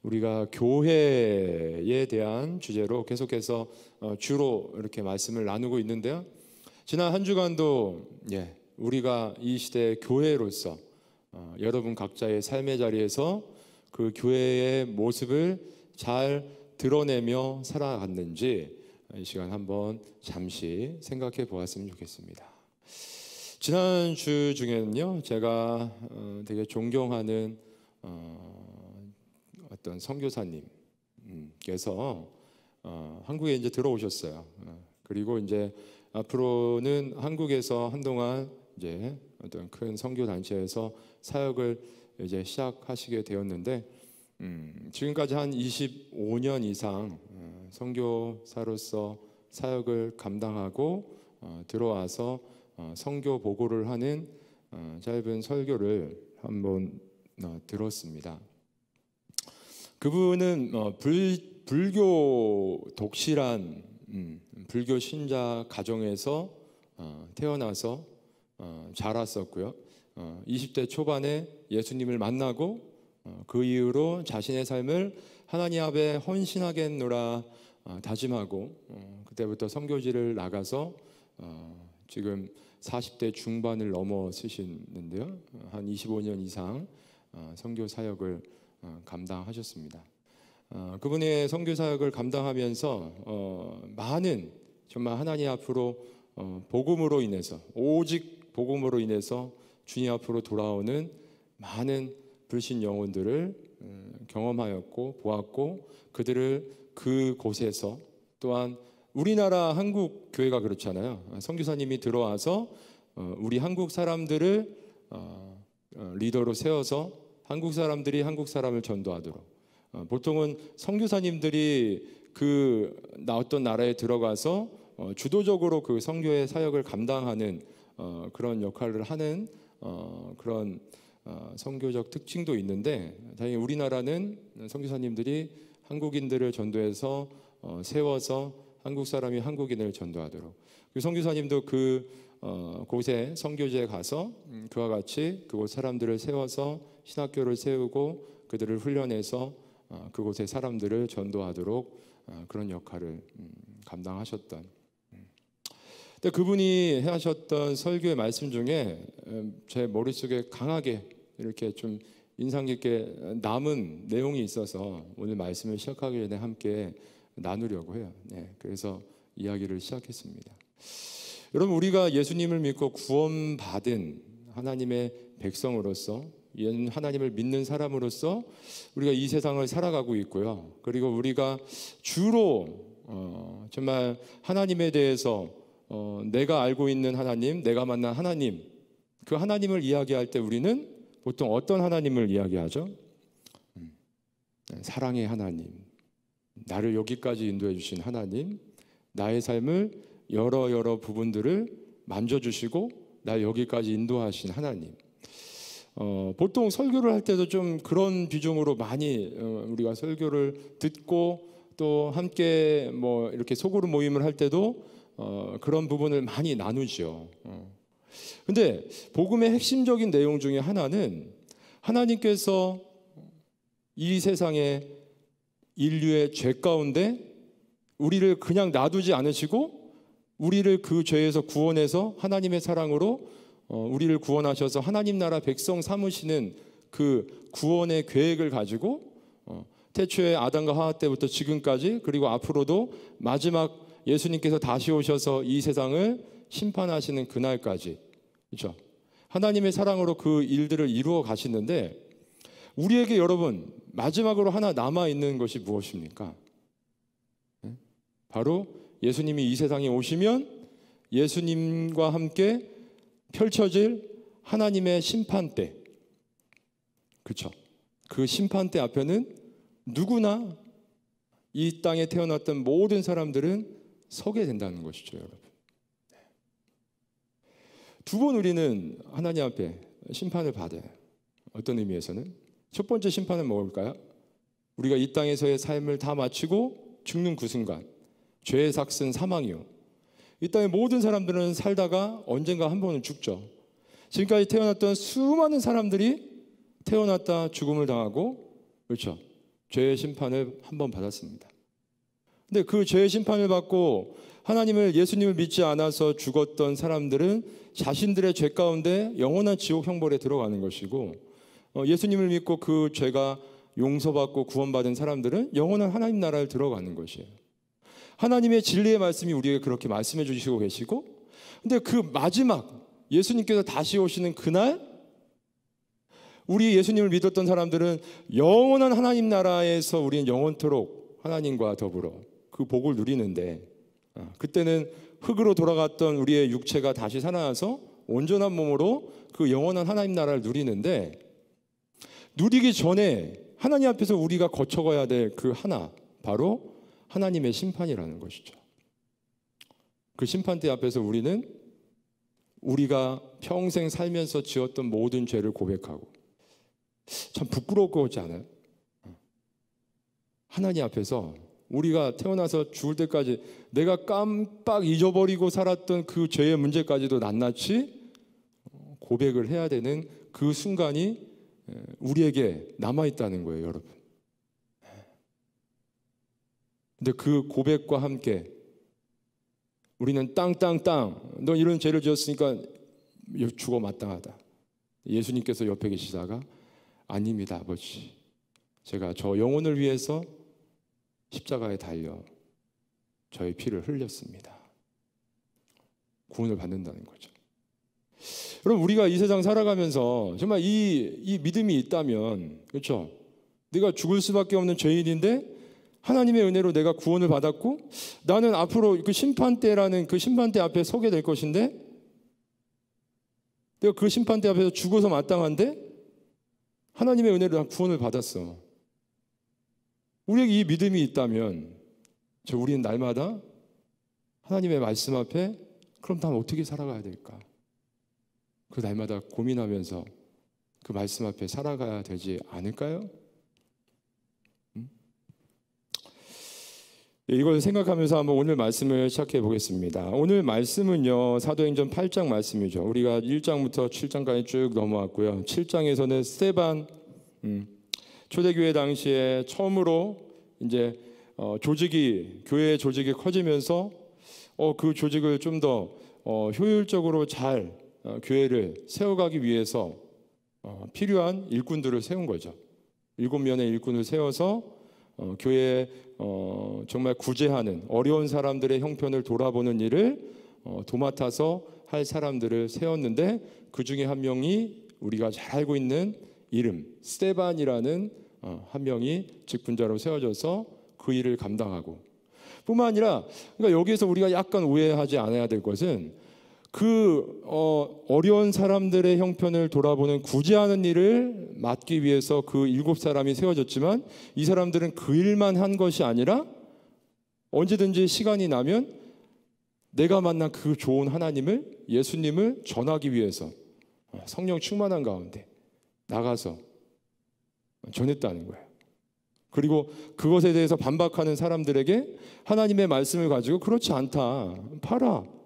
우리가 교회에 대한 주제로 계속해서 주로 이렇게 말씀을 나누고 있는데요. 지난 한 주간도 우리가 이 시대의 교회로서 여러분 각자의 삶의 자리에서 그 교회의 모습을 잘 드러내며 살아갔는지 이 시간 한번 잠시 생각해 보았으면 좋겠습니다. 지난 주 중에는요, 제가 되게 존경하는 어떤 선교사님께서 한국에 이제 들어오셨어요. 그리고 이제 앞으로는 한국에서 한동안 이제 어떤 큰 선교 단체에서 사역을 이제 시작하시게 되었는데, 지금까지 한 25년 이상 선교사로서 사역을 감당하고 들어와서 선교 보고를 하는 짧은 설교를 한번 들었습니다. 그분은 불교 독실한 불교 신자 가정에서 태어나서 자랐었고요. 20대 초반에 예수님을 만나고 그 이후로 자신의 삶을 하나님 앞에 헌신하겠노라 다짐하고 그때부터 선교지를 나가서 지금 40대 중반을 넘어서시는데요, 한 25년 이상 선교 사역을 감당하셨습니다. 그분의 선교 사역을 감당하면서 많은 정말 하나님 앞으로 복음으로 인해서, 오직 복음으로 인해서 주님 앞으로 돌아오는 많은 불신 영혼들을 경험하였고 보았고, 그들을 그곳에서 또한 우리나라 한국 교회가 그렇잖아요. 선교사님이 들어와서 우리 한국 사람들을 리더로 세워서 한국 사람들이 한국 사람을 전도하도록, 보통은 선교사님들이 어떤 나라에 들어가서 주도적으로 그 선교의 사역을 감당하는 그런 역할을 하는 그런 선교적 특징도 있는데, 다행히 우리나라는 선교사님들이 한국인들을 전도해서 세워서 한국 사람이 한국인을 전도하도록, 그 선교사님도 곳에 선교지에 가서 그와 같이 그곳 사람들을 세워서 신학교를 세우고 그들을 훈련해서 그곳의 사람들을 전도하도록 그런 역할을 감당하셨던, 근데 그분이 하셨던 설교의 말씀 중에 제 머릿속에 강하게 이렇게 좀 인상 깊게 남은 내용이 있어서 오늘 말씀을 시작하기 전에 함께 나누려고 해요. 그래서 이야기를 시작했습니다. 여러분, 우리가 예수님을 믿고 구원받은 하나님의 백성으로서, 하나님을 믿는 사람으로서 우리가 이 세상을 살아가고 있고요. 그리고 우리가 주로 정말 하나님에 대해서 내가 알고 있는 하나님, 내가 만난 하나님, 그 하나님을 이야기할 때 우리는 보통 어떤 하나님을 이야기하죠? 사랑의 하나님, 나를 여기까지 인도해 주신 하나님, 나의 삶을 여러 부분들을 만져주시고 나 여기까지 인도하신 하나님. 보통 설교를 할 때도 좀 그런 비중으로 많이 우리가 설교를 듣고 또 함께 이렇게 소그룹 모임을 할 때도 그런 부분을 많이 나누죠. 근데 복음의 핵심적인 내용 중에 하나는 하나님께서 이 세상에 인류의 죄 가운데 우리를 그냥 놔두지 않으시고 우리를 그 죄에서 구원해서 하나님의 사랑으로 우리를 구원하셔서 하나님 나라 백성 삼으시는 그 구원의 계획을 가지고 태초에 아담과 하와 때부터 지금까지, 그리고 앞으로도 마지막 예수님께서 다시 오셔서 이 세상을 심판하시는 그날까지, 그렇죠? 하나님의 사랑으로 그 일들을 이루어 가시는데, 우리에게 여러분 마지막으로 하나 남아 있는 것이 무엇입니까? 바로 예수님이 이 세상에 오시면 예수님과 함께 펼쳐질 하나님의 심판대, 그렇죠? 그 심판대 앞에는 누구나 이 땅에 태어났던 모든 사람들은 서게 된다는 것이죠, 여러분. 두 번 우리는 하나님 앞에 심판을 받아요. 어떤 의미에서는 첫 번째 심판은 뭘까요? 우리가 이 땅에서의 삶을 다 마치고 죽는 그 순간, 죄의 삭슨 사망이요, 이 땅의 모든 사람들은 살다가 언젠가 한 번은 죽죠. 지금까지 태어났던 수많은 사람들이 태어났다 죽음을 당하고, 그렇죠, 죄의 심판을 한 번 받았습니다. 근데 그 죄의 심판을 받고 하나님을, 예수님을 믿지 않아서 죽었던 사람들은 자신들의 죄 가운데 영원한 지옥 형벌에 들어가는 것이고, 예수님을 믿고 그 죄가 용서받고 구원받은 사람들은 영원한 하나님 나라를 들어가는 것이에요. 하나님의 진리의 말씀이 우리에게 그렇게 말씀해 주시고 계시고, 근데 그 마지막 예수님께서 다시 오시는 그날, 우리 예수님을 믿었던 사람들은 영원한 하나님 나라에서 우리는 영원토록 하나님과 더불어 그 복을 누리는데, 그때는 흙으로 돌아갔던 우리의 육체가 다시 살아나서 온전한 몸으로 그 영원한 하나님 나라를 누리는데, 누리기 전에 하나님 앞에서 우리가 거쳐가야 될 그 하나, 바로 하나님의 심판이라는 것이죠. 그 심판대 앞에서 우리는 우리가 평생 살면서 지었던 모든 죄를 고백하고, 참 부끄러울 것 같지 않아요? 하나님 앞에서 우리가 태어나서 죽을 때까지 내가 깜빡 잊어버리고 살았던 그 죄의 문제까지도 낱낱이 고백을 해야 되는 그 순간이 우리에게 남아있다는 거예요, 여러분. 근데 그 고백과 함께 우리는 땅땅땅, 너 이런 죄를 지었으니까 죽어 마땅하다. 예수님께서 옆에 계시다가, 아닙니다, 아버지. 제가 저 영혼을 위해서 십자가에 달려 저의 피를 흘렸습니다. 구원을 받는다는 거죠. 여러분, 우리가 이 세상 살아가면서 정말 이 믿음이 있다면, 그렇죠? 내가 죽을 수밖에 없는 죄인인데 하나님의 은혜로 내가 구원을 받았고, 나는 앞으로 그 심판대라는 그 심판대 앞에 서게 될 것인데, 내가 그 심판대 앞에서 죽어서 마땅한데 하나님의 은혜로 구원을 받았어. 우리에게 이 믿음이 있다면, 우리는 날마다 하나님의 말씀 앞에, 그럼 난 어떻게 살아가야 될까? 그 날마다 고민하면서 그 말씀 앞에 살아가야 되지 않을까요? 이걸 생각하면서 한번 오늘 말씀을 시작해 보겠습니다. 오늘 말씀은요, 사도행전 8장 말씀이죠. 우리가 1장부터 7장까지 쭉 넘어왔고요. 7장에서는 스데반, 초대교회 당시에 처음으로 이제 교회의 조직이 커지면서 그 조직을 좀 더 효율적으로 잘 교회를 세워가기 위해서 필요한 일꾼들을 세운 거죠. 7명의 일꾼을 세워서 교회에 정말 구제하는, 어려운 사람들의 형편을 돌아보는 일을 도맡아서 할 사람들을 세웠는데, 그 중에 한 명이 우리가 잘 알고 있는 이름 스데반이라는 한 명이 직분자로 세워져서 그 일을 감당하고, 뿐만 아니라, 그러니까 여기에서 우리가 약간 오해하지 않아야 될 것은, 그 어려운 사람들의 형편을 돌아보는 구제하는 일을 맡기 위해서 그 7사람이 세워졌지만, 이 사람들은 그 일만 한 것이 아니라 언제든지 시간이 나면 내가 만난 그 좋은 하나님을, 예수님을 전하기 위해서 성령 충만한 가운데 나가서 전했다는 거예요. 그리고 그것에 대해서 반박하는 사람들에게 하나님의 말씀을 가지고, 그렇지 않다, 팔아,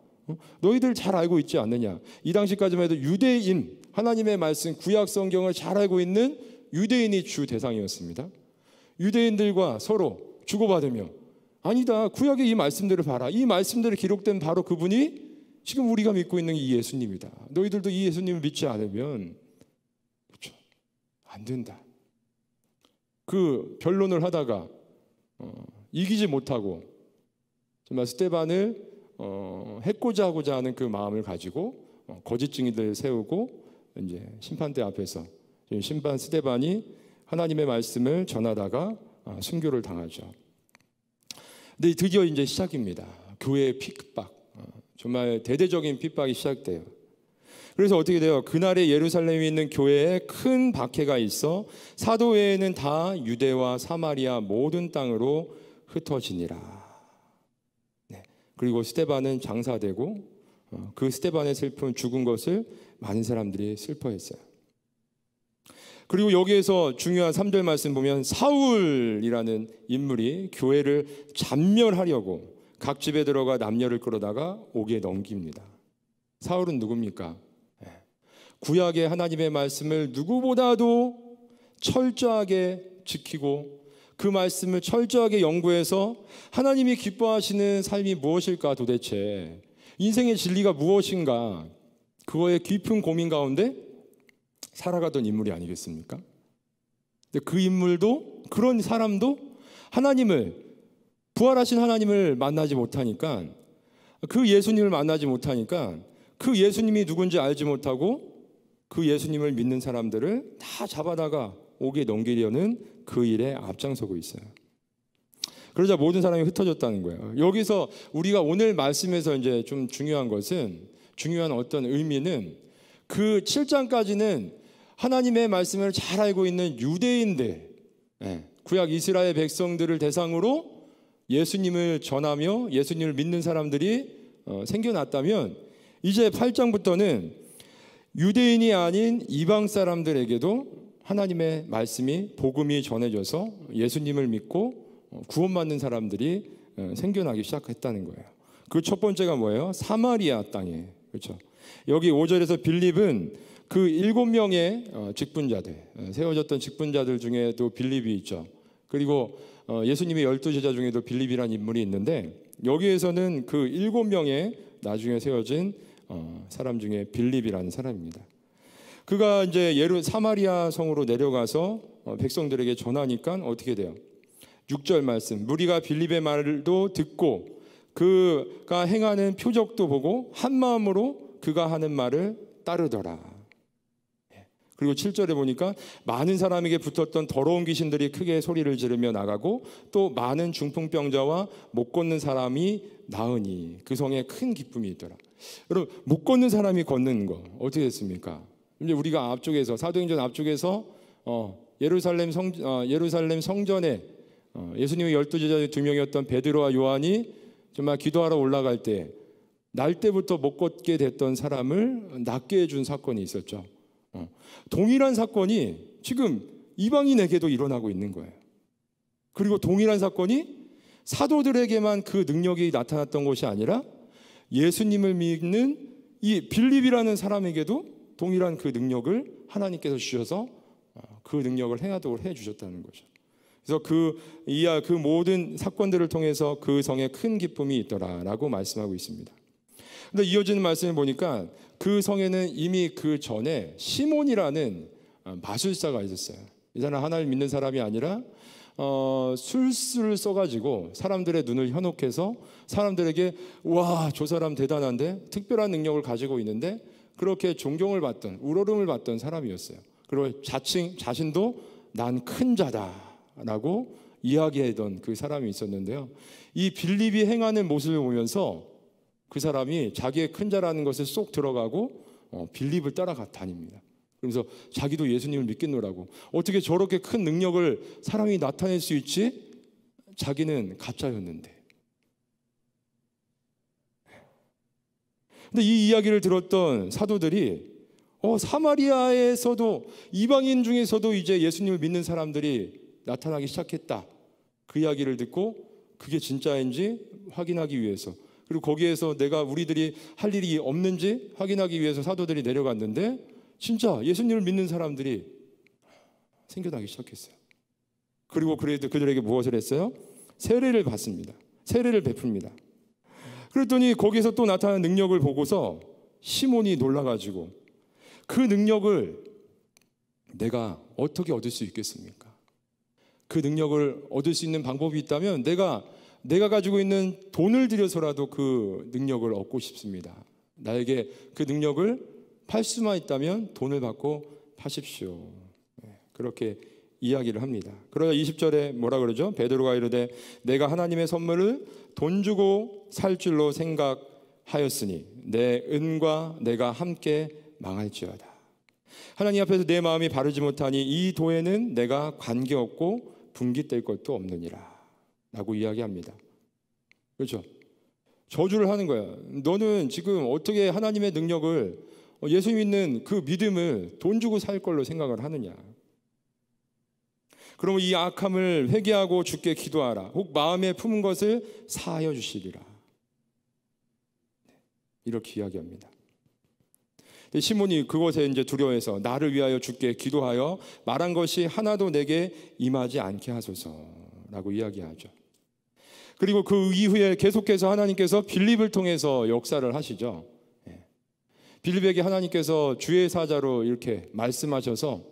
너희들 잘 알고 있지 않느냐. 이 당시까지만 해도 유대인, 하나님의 말씀, 구약 성경을 잘 알고 있는 유대인이 주 대상이었습니다. 유대인들과 서로 주고받으며, 아니다, 구약의 이 말씀들을 봐라, 이 말씀들이 기록된 바로 그분이 지금 우리가 믿고 있는 이 예수님이다. 너희들도 이 예수님을 믿지 않으면, 그렇죠, 안 된다. 그 변론을 하다가 이기지 못하고 정말 스데반을 해코자 하고자 하는 그 마음을 가지고 거짓 증인들을 세우고, 이제 심판대 앞에서 심판 스데반이 하나님의 말씀을 전하다가 순교를 당하죠. 근데 드디어 이제 시작입니다. 교회의 핍박, 정말 대대적인 핍박이 시작돼요. 그래서 어떻게 돼요? 그날에 예루살렘에 있는 교회에 큰 박해가 있어 사도 외에는 다 유대와 사마리아 모든 땅으로 흩어지니라. 그리고 스데반은 장사되고, 그 스데반의 슬픈 죽은 것을 많은 사람들이 슬퍼했어요. 그리고 여기에서 중요한 3절 말씀 보면, 사울이라는 인물이 교회를 잔멸하려고 각 집에 들어가 남녀를 끌어다가 옥에 넘깁니다. 사울은 누굽니까? 구약의 하나님의 말씀을 누구보다도 철저하게 지키고 그 말씀을 철저하게 연구해서 하나님이 기뻐하시는 삶이 무엇일까, 도대체 인생의 진리가 무엇인가, 그거에 깊은 고민 가운데 살아가던 인물이 아니겠습니까? 근데 그 인물도, 그런 사람도 하나님을, 부활하신 하나님을 만나지 못하니까, 그 예수님을 만나지 못하니까 그 예수님이 누군지 알지 못하고 그 예수님을 믿는 사람들을 다 잡아다가 옥에 넘기려는 그 일에 앞장서고 있어요. 그러자 모든 사람이 흩어졌다는 거예요. 여기서 우리가 오늘 말씀에서 이제 좀 중요한 것은, 중요한 어떤 의미는, 그 7장까지는 하나님의 말씀을 잘 알고 있는 유대인들, 구약 이스라엘 백성들을 대상으로 예수님을 전하며 예수님을 믿는 사람들이 생겨났다면, 이제 8장부터는 유대인이 아닌 이방 사람들에게도 하나님의 말씀이, 복음이 전해져서 예수님을 믿고 구원받는 사람들이 생겨나기 시작했다는 거예요. 그 첫 번째가 뭐예요? 사마리아 땅에. 그렇죠? 여기 5절에서 빌립은 그 7명의 직분자들, 세워졌던 직분자들 중에도 빌립이 있죠. 그리고 예수님의 12제자 중에도 빌립이라는 인물이 있는데, 여기에서는 그 7명의 나중에 세워진 사람 중에 빌립이라는 사람입니다. 그가 이제 사마리아 성으로 내려가서 백성들에게 전하니까 어떻게 돼요? 6절 말씀, 무리가 빌립의 말도 듣고 그가 행하는 표적도 보고 한 마음으로 그가 하는 말을 따르더라. 그리고 7절에 보니까 많은 사람에게 붙었던 더러운 귀신들이 크게 소리를 지르며 나가고 또 많은 중풍병자와 못 걷는 사람이 나으니 그 성에 큰 기쁨이 있더라. 여러분, 못 걷는 사람이 걷는 거 어떻게 됐습니까? 이제 우리가 앞쪽에서, 사도행전 앞쪽에서 예루살렘 성전에 예수님의 12제자 2명이었던 베드로와 요한이 정말 기도하러 올라갈 때 날 때부터 못 걷게 됐던 사람을 낫게 해준 사건이 있었죠. 동일한 사건이 지금 이방인에게도 일어나고 있는 거예요. 그리고 동일한 사건이 사도들에게만 그 능력이 나타났던 것이 아니라 예수님을 믿는 이 빌립이라는 사람에게도 동일한 그 능력을 하나님께서 주셔서 그 능력을 행하도록 해주셨다는 거죠. 그래서 그 모든 사건들을 통해서 그 성에 큰 기쁨이 있더라라고 말씀하고 있습니다. 근데 이어지는 말씀을 보니까 그 성에는 이미 그 전에 시몬이라는 마술사가 있었어요. 이 사람 하나님 믿는 사람이 아니라 술수를 써가지고 사람들의 눈을 현혹해서 사람들에게 와, 저 사람 대단한데, 특별한 능력을 가지고 있는데, 그렇게 존경을 받던, 우러름을 받던 사람이었어요. 그리고 자신도 난 큰 자다라고 이야기하던 그 사람이 있었는데요. 이 빌립이 행하는 모습을 보면서 그 사람이 자기의 큰 자라는 것을 쏙 들어가고 빌립을 따라가 다닙니다. 그러면서 자기도 예수님을 믿겠노라고. 어떻게 저렇게 큰 능력을 사람이 나타낼 수 있지? 자기는 가짜였는데. 근데 이 이야기를 들었던 사도들이 사마리아에서도, 이방인 중에서도 이제 예수님을 믿는 사람들이 나타나기 시작했다. 그 이야기를 듣고 그게 진짜인지 확인하기 위해서, 그리고 거기에서 우리들이 할 일이 없는지 확인하기 위해서 사도들이 내려갔는데, 진짜 예수님을 믿는 사람들이 생겨나기 시작했어요. 그리고 그들에게 무엇을 했어요? 세례를 받습니다. 세례를 베풉니다. 그랬더니 거기에서 또 나타난 능력을 보고서 시몬이 놀라가지고, 그 능력을 내가 어떻게 얻을 수 있겠습니까? 그 능력을 얻을 수 있는 방법이 있다면 내가 가지고 있는 돈을 들여서라도 그 능력을 얻고 싶습니다. 나에게 그 능력을 팔 수만 있다면 돈을 받고 파십시오. 그렇게 이야기를 합니다. 그러자 20절에 뭐라 그러죠? 베드로가 이르되 내가 하나님의 선물을 돈 주고 살 줄로 생각하였으니 내 은과 내가 함께 망할지어다. 하나님 앞에서 내 마음이 바르지 못하니 이 도에는 내가 관계없고 분깃될 것도 없느니라 라고 이야기합니다. 그렇죠? 저주를 하는 거야. 너는 지금 어떻게 하나님의 능력을, 예수 믿는 그 믿음을 돈 주고 살 걸로 생각을 하느냐. 그러면 이 악함을 회개하고 주께 기도하라. 혹 마음에 품은 것을 사하여 주시리라. 이렇게 이야기합니다. 시몬이 그것에 이제 두려워해서 나를 위하여 주께 기도하여 말한 것이 하나도 내게 임하지 않게 하소서. 라고 이야기하죠. 그리고 그 이후에 계속해서 하나님께서 빌립을 통해서 역사를 하시죠. 빌립에게 하나님께서 주의 사자로 이렇게 말씀하셔서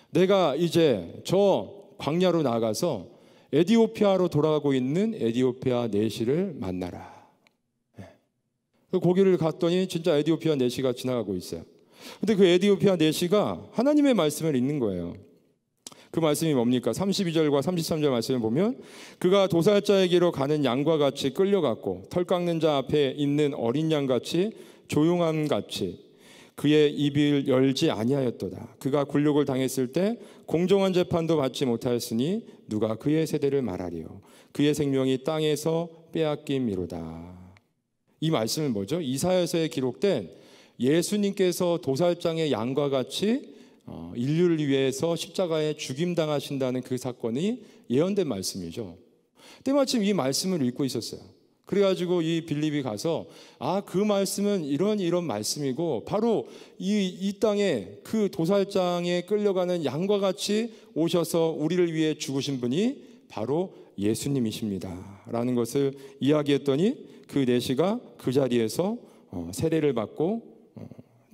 내가 이제 저 광야로 나가서 에디오피아로 돌아가고 있는 에디오피아 내시를 만나라. 거기를 갔더니 진짜 에디오피아 내시가 지나가고 있어요. 근데 그 에디오피아 내시가 하나님의 말씀을 읽는 거예요. 그 말씀이 뭡니까? 32절과 33절 말씀을 보면 그가 도살자에게로 가는 양과 같이 끌려갔고 털 깎는 자 앞에 있는 어린 양같이 조용함 같이 그의 입을 열지 아니하였도다. 그가 굴욕을 당했을 때 공정한 재판도 받지 못하였으니 누가 그의 세대를 말하리요. 그의 생명이 땅에서 빼앗김이로다. 이 말씀은 뭐죠? 이사야서에 기록된 예수님께서 도살장의 양과 같이 인류를 위해서 십자가에 죽임당하신다는 그 사건이 예언된 말씀이죠. 때마침 이 말씀을 읽고 있었어요. 그래가지고 이 빌립이 가서 그 말씀은 이런 말씀이고 바로 이 땅에 그 도살장에 끌려가는 양과 같이 오셔서 우리를 위해 죽으신 분이 바로 예수님이십니다 라는 것을 이야기했더니 그 내시가 그 자리에서 세례를 받고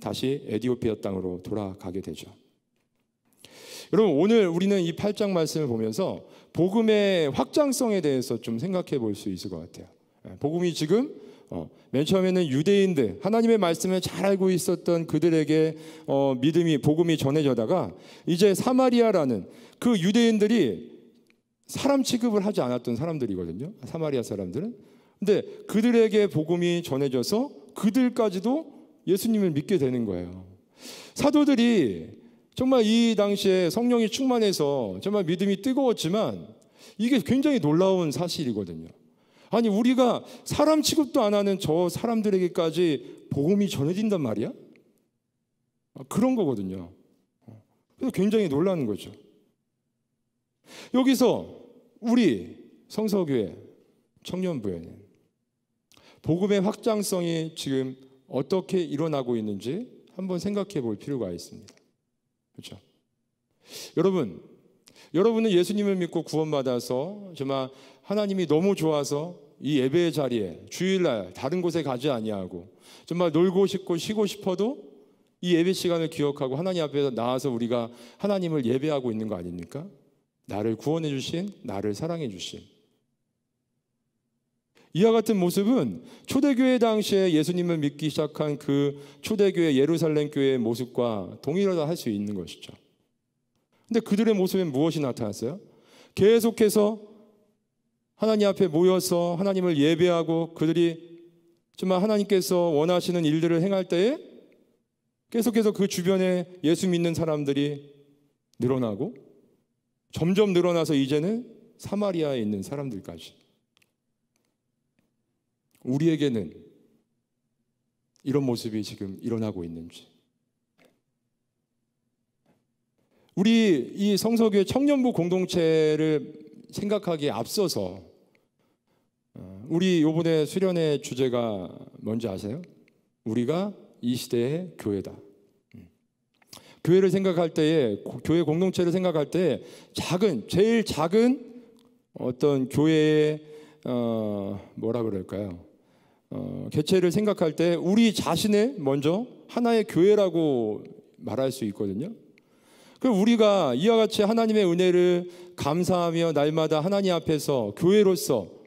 다시 에디오피아 땅으로 돌아가게 되죠. 여러분, 오늘 우리는 이 8장 말씀을 보면서 복음의 확장성에 대해서 좀 생각해 볼 수 있을 것 같아요. 복음이 지금 맨 처음에는 유대인들, 하나님의 말씀을 잘 알고 있었던 그들에게 믿음이, 복음이 전해져다가 이제 사마리아라는 그 유대인들이 사람 취급을 하지 않았던 사람들이거든요. 사마리아 사람들은. 근데 그들에게 복음이 전해져서 그들까지도 예수님을 믿게 되는 거예요. 사도들이 정말 이 당시에 성령이 충만해서 정말 믿음이 뜨거웠지만 이게 굉장히 놀라운 사실이거든요. 아니, 우리가 사람 취급도 안 하는 저 사람들에게까지 복음이 전해진단 말이야? 그런 거거든요. 그래서 굉장히 놀라는 거죠. 여기서 우리 성서교회 청년부에는 복음의 확장성이 지금 어떻게 일어나고 있는지 한번 생각해 볼 필요가 있습니다. 그렇죠? 여러분은 예수님을 믿고 구원받아서 정말 하나님이 너무 좋아서 이 예배의 자리에 주일날 다른 곳에 가지 아니하고 정말 놀고 싶고 쉬고 싶어도 이 예배 시간을 기억하고 하나님 앞에 나와서 우리가 하나님을 예배하고 있는 거 아닙니까? 나를 구원해 주신, 나를 사랑해 주신. 이와 같은 모습은 초대교회 당시에 예수님을 믿기 시작한 그 초대교회 예루살렘 교회의 모습과 동일하다 할 수 있는 것이죠. 근데 그들의 모습엔 무엇이 나타났어요? 계속해서 하나님 앞에 모여서 하나님을 예배하고 그들이 정말 하나님께서 원하시는 일들을 행할 때에 계속해서 그 주변에 예수 믿는 사람들이 늘어나고 점점 늘어나서 이제는 사마리아에 있는 사람들까지. 우리에게는 이런 모습이 지금 일어나고 있는지. 우리 이 성서교회 청년부 공동체를 생각하기에 앞서서 우리 이번에 수련회 주제가 뭔지 아세요? 우리가 이 시대의 교회다. 교회를 생각할 때에, 교회 공동체를 생각할 때 제일 작은 어떤 교회의 뭐라 그럴까요? 개체를 생각할 때 우리 자신의 먼저 하나의 교회라고 말할 수 있거든요. 그럼 우리가 이와 같이 하나님의 은혜를 감사하며 날마다 하나님 앞에서 교회로서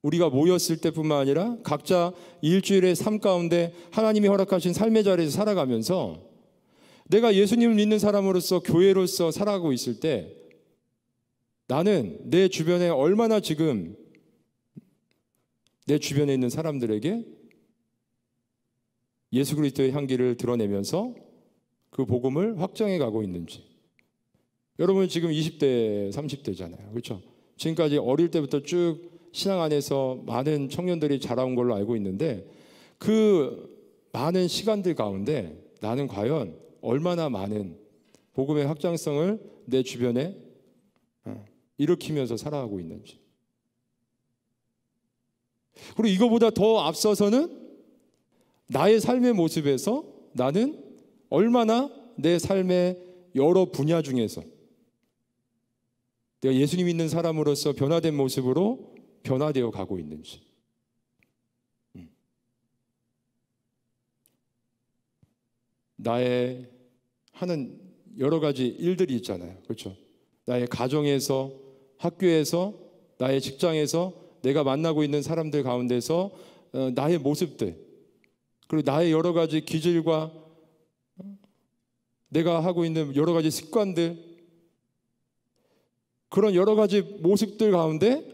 우리가 모였을 때뿐만 아니라 각자 일주일의 삶 가운데 하나님이 허락하신 삶의 자리에서 살아가면서 내가 예수님을 믿는 사람으로서 교회로서 살아가고 있을 때 나는 내 주변에 얼마나 지금 내 주변에 있는 사람들에게 예수 그리스도의 향기를 드러내면서 그 복음을 확장해 가고 있는지. 여러분 지금 20대, 30대잖아요. 그렇죠? 지금까지 어릴 때부터 쭉 신앙 안에서 많은 청년들이 자라온 걸로 알고 있는데 그 많은 시간들 가운데 나는 과연 얼마나 많은 복음의 확장성을 내 주변에 일으키면서 살아가고 있는지. 그리고 이거보다 더 앞서서는 나의 삶의 모습에서 나는 얼마나 내 삶의 여러 분야 중에서 내가 예수님 믿는 사람으로서 변화된 모습으로 변화되어 가고 있는지. 나의 하는 여러 가지 일들이 있잖아요. 그렇죠? 나의 가정에서, 학교에서, 나의 직장에서, 내가 만나고 있는 사람들 가운데서 나의 모습들, 그리고 나의 여러 가지 기질과 내가 하고 있는 여러 가지 습관들, 그런 여러 가지 모습들 가운데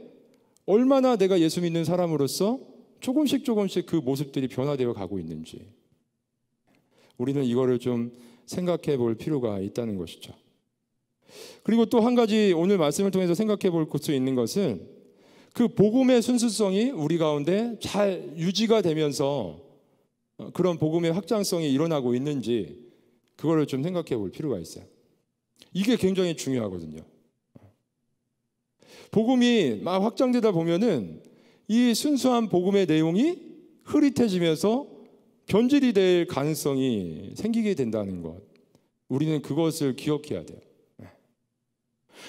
얼마나 내가 예수 믿는 사람으로서 조금씩 그 모습들이 변화되어 가고 있는지, 우리는 이거를 좀 생각해 볼 필요가 있다는 것이죠. 그리고 또 한 가지 오늘 말씀을 통해서 생각해 볼 수 있는 것은 그 복음의 순수성이 우리 가운데 잘 유지가 되면서 그런 복음의 확장성이 일어나고 있는지, 그거를 좀 생각해 볼 필요가 있어요. 이게 굉장히 중요하거든요. 복음이 막 확장되다 보면은 이 순수한 복음의 내용이 흐릿해지면서 변질이 될 가능성이 생기게 된다는 것, 우리는 그것을 기억해야 돼요.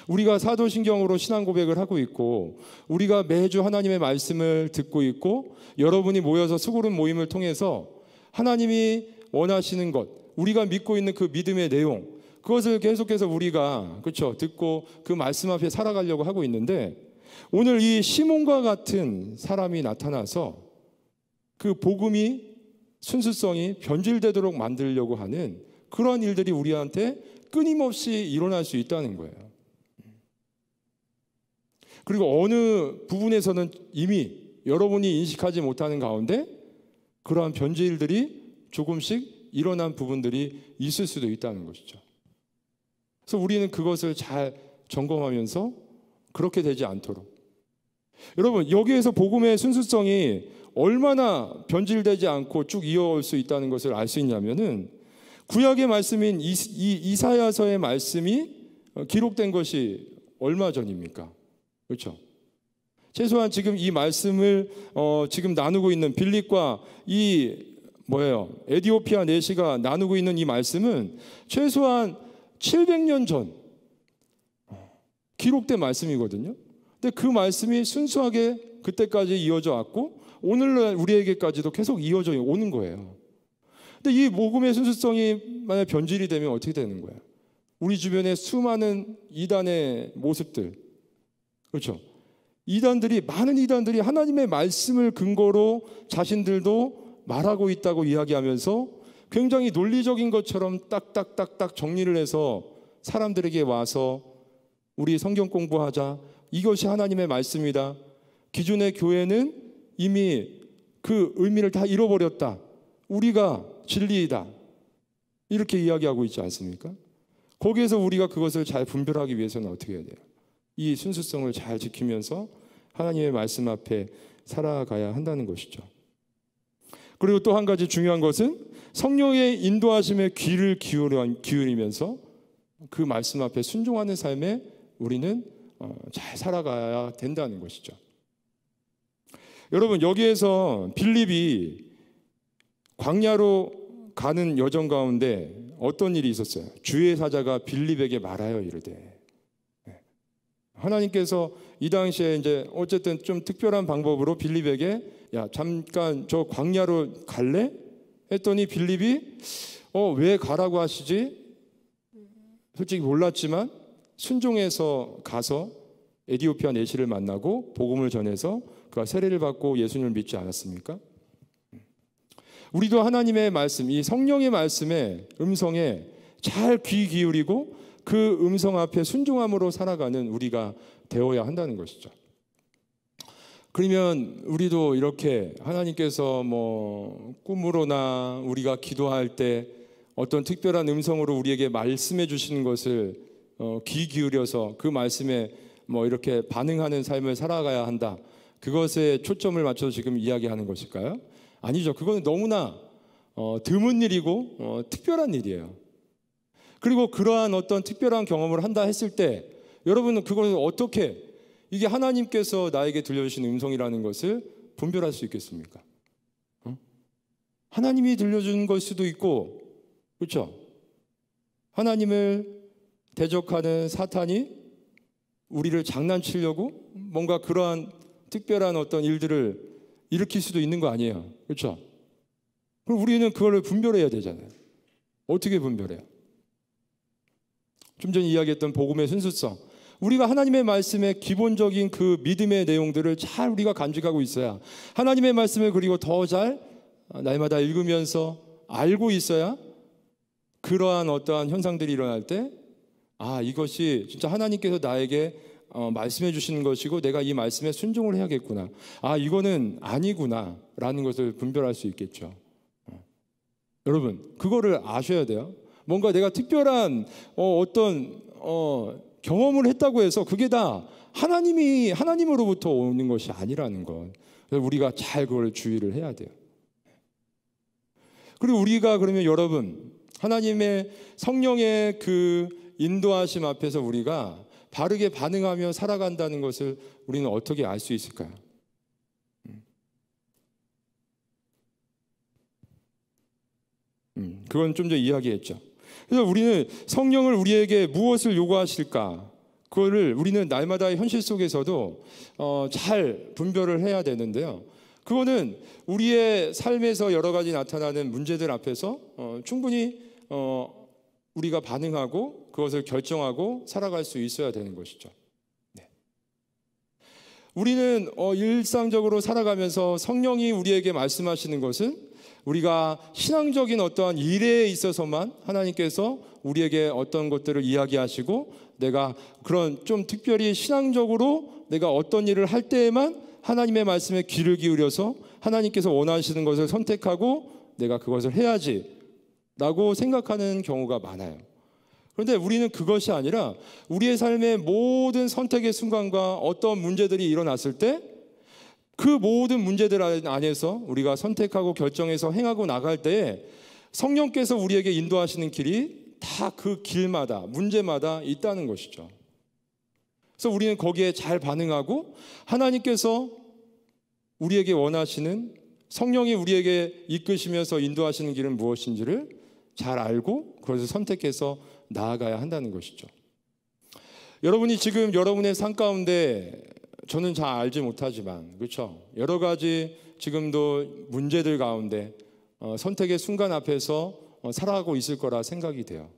우리가 사도신경으로 신앙 고백을 하고 있고, 우리가 매주 하나님의 말씀을 듣고 있고, 여러분이 모여서 수고름 모임을 통해서 하나님이 원하시는 것, 우리가 믿고 있는 그 믿음의 내용, 그것을 계속해서 우리가 그렇죠, 듣고 그 말씀 앞에 살아가려고 하고 있는데, 오늘 이 시몬과 같은 사람이 나타나서 그 복음이 순수성이 변질되도록 만들려고 하는 그런 일들이 우리한테 끊임없이 일어날 수 있다는 거예요. 그리고 어느 부분에서는 이미 여러분이 인식하지 못하는 가운데 그러한 변질들이 조금씩 일어난 부분들이 있을 수도 있다는 것이죠. 그래서 우리는 그것을 잘 점검하면서 그렇게 되지 않도록, 여러분, 여기에서 복음의 순수성이 얼마나 변질되지 않고 쭉 이어올 수 있다는 것을 알 수 있냐면은, 구약의 말씀인 이사야서의 말씀이 기록된 것이 얼마 전입니까? 그렇죠? 최소한 지금 이 말씀을 지금 나누고 있는 빌립과 에디오피아 내시가 나누고 있는 이 말씀은 최소한 700년 전 기록된 말씀이거든요. 근데 그 말씀이 순수하게 그때까지 이어져 왔고, 오늘날 우리에게까지도 계속 이어져 오는 거예요. 근데 이 복음의 순수성이 만약 변질이 되면 어떻게 되는 거예요? 우리 주변에 수많은 이단의 모습들, 그렇죠? 많은 이단들이 하나님의 말씀을 근거로 자신들도 말하고 있다고 이야기하면서 굉장히 논리적인 것처럼 딱딱딱딱 정리를 해서 사람들에게 와서 우리 성경 공부하자, 이것이 하나님의 말씀이다, 기존의 교회는 이미 그 의미를 다 잃어버렸다, 우리가 진리이다, 이렇게 이야기하고 있지 않습니까? 거기에서 우리가 그것을 잘 분별하기 위해서는 어떻게 해야 돼요? 이 순수성을 잘 지키면서 하나님의 말씀 앞에 살아가야 한다는 것이죠. 그리고 또 한 가지 중요한 것은 성령의 인도하심에 귀를 기울이면서 그 말씀 앞에 순종하는 삶에 우리는 잘 살아가야 된다는 것이죠. 여러분, 여기에서 빌립이 광야로 가는 여정 가운데 어떤 일이 있었어요? 주의 사자가 빌립에게 말하여 이르되, 하나님께서 이 당시에 이제 어쨌든 좀 특별한 방법으로 빌립에게, 야, 잠깐 저 광야로 갈래? 했더니 빌립이 왜 가라고 하시지? 솔직히 몰랐지만 순종해서 가서 에디오피아 내시를 만나고 복음을 전해서 그가 세례를 받고 예수님을 믿지 않았습니까? 우리도 하나님의 말씀, 이 성령의 말씀의 음성에 잘 귀 기울이고 그 음성 앞에 순종함으로 살아가는 우리가 되어야 한다는 것이죠. 그러면 우리도 이렇게 하나님께서 꿈으로나 우리가 기도할 때 어떤 특별한 음성으로 우리에게 말씀해 주시는 것을 귀 기울여서 그 말씀에 이렇게 반응하는 삶을 살아가야 한다, 그것에 초점을 맞춰서 지금 이야기하는 것일까요? 아니죠. 그건 너무나 드문 일이고 특별한 일이에요. 그리고 그러한 어떤 특별한 경험을 한다 했을 때 여러분은 그걸 어떻게, 이게 하나님께서 나에게 들려주신 음성이라는 것을 분별할 수 있겠습니까? 하나님이 들려주는 걸 수도 있고, 그렇죠? 하나님을 대적하는 사탄이 우리를 장난치려고 뭔가 그러한 특별한 어떤 일들을 일으킬 수도 있는 거 아니에요. 그렇죠? 그럼 우리는 그걸 분별해야 되잖아요. 어떻게 분별해요? 좀 전에 이야기했던 복음의 순수성. 우리가 하나님의 말씀의 기본적인 그 믿음의 내용들을 잘 우리가 간직하고 있어야, 하나님의 말씀을 그리고 더 잘 날마다 읽으면서 알고 있어야 그러한 어떠한 현상들이 일어날 때, 아, 이것이 진짜 하나님께서 나에게 말씀해 주시는 것이고 내가 이 말씀에 순종을 해야겠구나, 아, 이거는 아니구나 라는 것을 분별할 수 있겠죠. 여러분, 그거를 아셔야 돼요. 뭔가 내가 특별한 어떤 경험을 했다고 해서 그게 다 하나님으로부터 오는 것이 아니라는 것. 그래서 우리가 잘 그걸 주의를 해야 돼요. 그리고 우리가 그러면 여러분, 하나님의 성령의 그 인도하심 앞에서 우리가 바르게 반응하며 살아간다는 것을 우리는 어떻게 알 수 있을까요? 그건 좀 전에 이야기했죠. 그래서 우리는 성령을 우리에게 무엇을 요구하실까? 그거를 우리는 날마다의 현실 속에서도 잘 분별을 해야 되는데요. 그거는 우리의 삶에서 여러 가지 나타나는 문제들 앞에서 충분히 우리가 반응하고 그것을 결정하고 살아갈 수 있어야 되는 것이죠. 네. 우리는 일상적으로 살아가면서 성령이 우리에게 말씀하시는 것은 우리가 신앙적인 어떠한 일에 있어서만 하나님께서 우리에게 어떤 것들을 이야기하시고, 내가 그런 좀 특별히 신앙적으로 내가 어떤 일을 할 때에만 하나님의 말씀에 귀를 기울여서 하나님께서 원하시는 것을 선택하고 내가 그것을 해야지 라고 생각하는 경우가 많아요. 그런데 우리는 그것이 아니라 우리의 삶의 모든 선택의 순간과 어떤 문제들이 일어났을 때 그 모든 문제들 안에서 우리가 선택하고 결정해서 행하고 나갈 때에 성령께서 우리에게 인도하시는 길이 다 그 길마다, 문제마다 있다는 것이죠. 그래서 우리는 거기에 잘 반응하고 하나님께서 우리에게 원하시는, 성령이 우리에게 이끄시면서 인도하시는 길은 무엇인지를 잘 알고 그것을 선택해서 나아가야 한다는 것이죠. 여러분이 지금 여러분의 삶 가운데, 저는 잘 알지 못하지만, 그렇죠, 여러 가지 지금도 문제들 가운데 선택의 순간 앞에서 살아가고 있을 거라 생각이 돼요.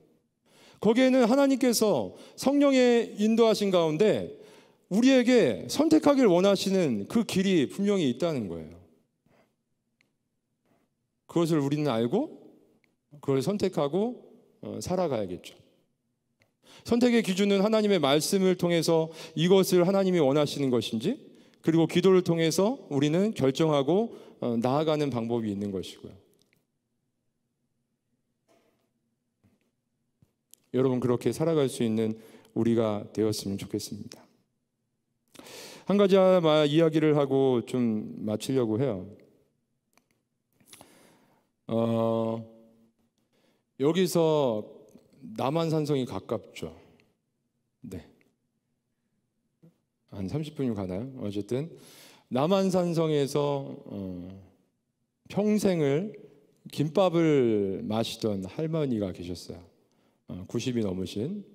거기에는 하나님께서 성령의 인도하신 가운데 우리에게 선택하길 원하시는 그 길이 분명히 있다는 거예요. 그것을 우리는 알고 그걸 선택하고 살아가야겠죠. 선택의 기준은 하나님의 말씀을 통해서 이것을 하나님이 원하시는 것인지, 그리고 기도를 통해서 우리는 결정하고 나아가는 방법이 있는 것이고요. 여러분, 그렇게 살아갈 수 있는 우리가 되었으면 좋겠습니다. 한 가지 이야기를 하고 좀 마치려고 해요. 여기서 남한산성이 가깝죠. 네. 한 30분이 가나요? 어쨌든 남한산성에서 평생을 김밥을 마시던 할머니가 계셨어요. 90이 넘으신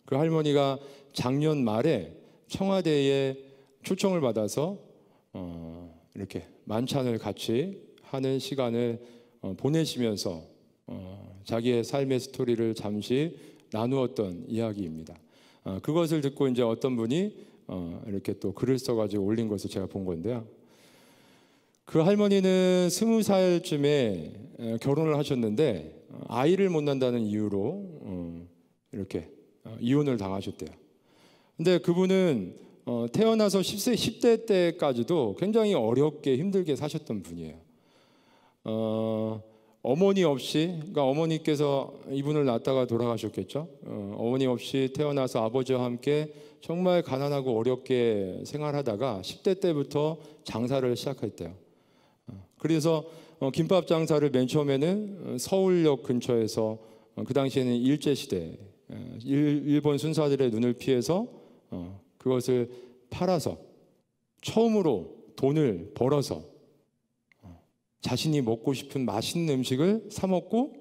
그 할머니가 작년 말에 청와대에 초청을 받아서 이렇게 만찬을 같이 하는 시간을 보내시면서 자기의 삶의 스토리를 잠시 나누었던 이야기입니다. 그것을 듣고 이제 어떤 분이 이렇게 또 글을 써가지고 올린 것을 제가 본 건데요. 그 할머니는 20살쯤에 결혼을 하셨는데 아이를 못 낳는다는 이유로 이렇게 이혼을 당하셨대요. 근데 그분은 태어나서 10대 때까지도 굉장히 어렵게 힘들게 사셨던 분이에요. 어머니 없이, 그러니까 어머니께서 이분을 낳다가 돌아가셨겠죠. 어머니 없이 태어나서 아버지와 함께 정말 가난하고 어렵게 생활하다가 10대 때부터 장사를 시작했대요. 그래서 김밥 장사를 맨 처음에는 서울역 근처에서, 그 당시에는 일제시대, 일본 순사들의 눈을 피해서 그것을 팔아서 처음으로 돈을 벌어서 자신이 먹고 싶은 맛있는 음식을 사 먹고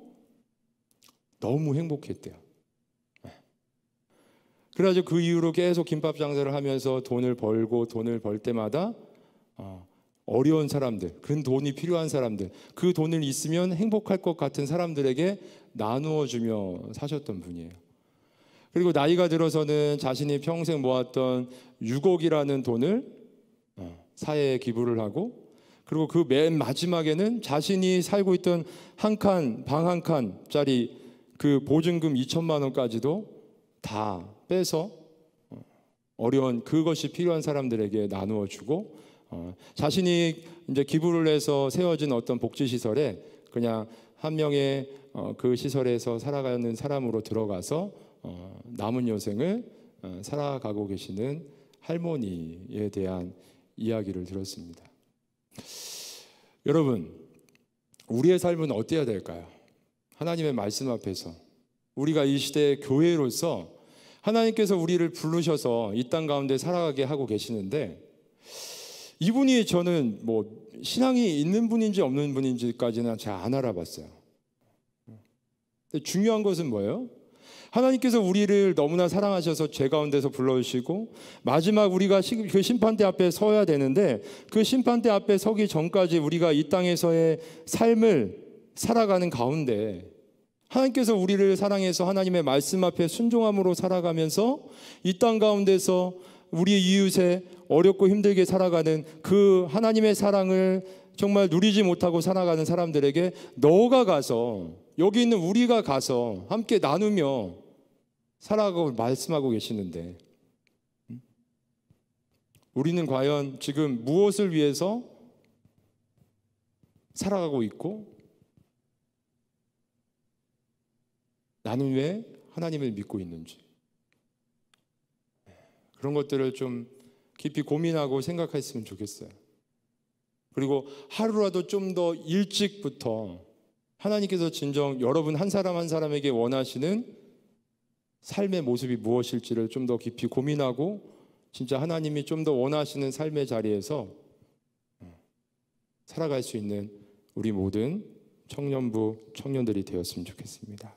너무 행복했대요. 그래가지고 그 이후로 계속 김밥 장사를 하면서 돈을 벌고, 돈을 벌 때마다 어려운 사람들, 그런 돈이 필요한 사람들, 그 돈을 있으면 행복할 것 같은 사람들에게 나누어 주며 사셨던 분이에요. 그리고 나이가 들어서는 자신이 평생 모았던 6억이라는 돈을 사회에 기부를 하고, 그리고 그 맨 마지막에는 자신이 살고 있던 방 한 칸짜리 그 보증금 2천만 원까지도 다 빼서 어려운, 그것이 필요한 사람들에게 나누어 주고, 자신이 이제 기부를 해서 세워진 어떤 복지시설에 그냥 한 명의 그 시설에서 살아가는 사람으로 들어가서 남은 여생을 살아가고 계시는 할머니에 대한 이야기를 들었습니다. 여러분, 우리의 삶은 어때야 될까요? 하나님의 말씀 앞에서 우리가 이 시대의 교회로서 하나님께서 우리를 부르셔서 이 땅 가운데 살아가게 하고 계시는데, 이분이 저는 뭐 신앙이 있는 분인지 없는 분인지까지는 잘 안 알아봤어요. 근데 중요한 것은 뭐예요? 하나님께서 우리를 너무나 사랑하셔서 죄 가운데서 불러주시고, 마지막 우리가 그 심판대 앞에 서야 되는데, 그 심판대 앞에 서기 전까지 우리가 이 땅에서의 삶을 살아가는 가운데 하나님께서 우리를 사랑해서 하나님의 말씀 앞에 순종함으로 살아가면서 이 땅 가운데서 우리 이웃에 어렵고 힘들게 살아가는 그 하나님의 사랑을 정말 누리지 못하고 살아가는 사람들에게 너가 가서, 여기 있는 우리가 가서 함께 나누며 살아가고 말씀하고 계시는데, 우리는 과연 지금 무엇을 위해서 살아가고 있고, 나는 왜 하나님을 믿고 있는지, 그런 것들을 좀 깊이 고민하고 생각했으면 좋겠어요. 그리고 하루라도 좀 더 일찍부터 하나님께서 진정 여러분 한 사람 한 사람에게 원하시는 삶의 모습이 무엇일지를 좀 더 깊이 고민하고, 진짜 하나님이 좀 더 원하시는 삶의 자리에서 살아갈 수 있는 우리 모든 청년부 청년들이 되었으면 좋겠습니다.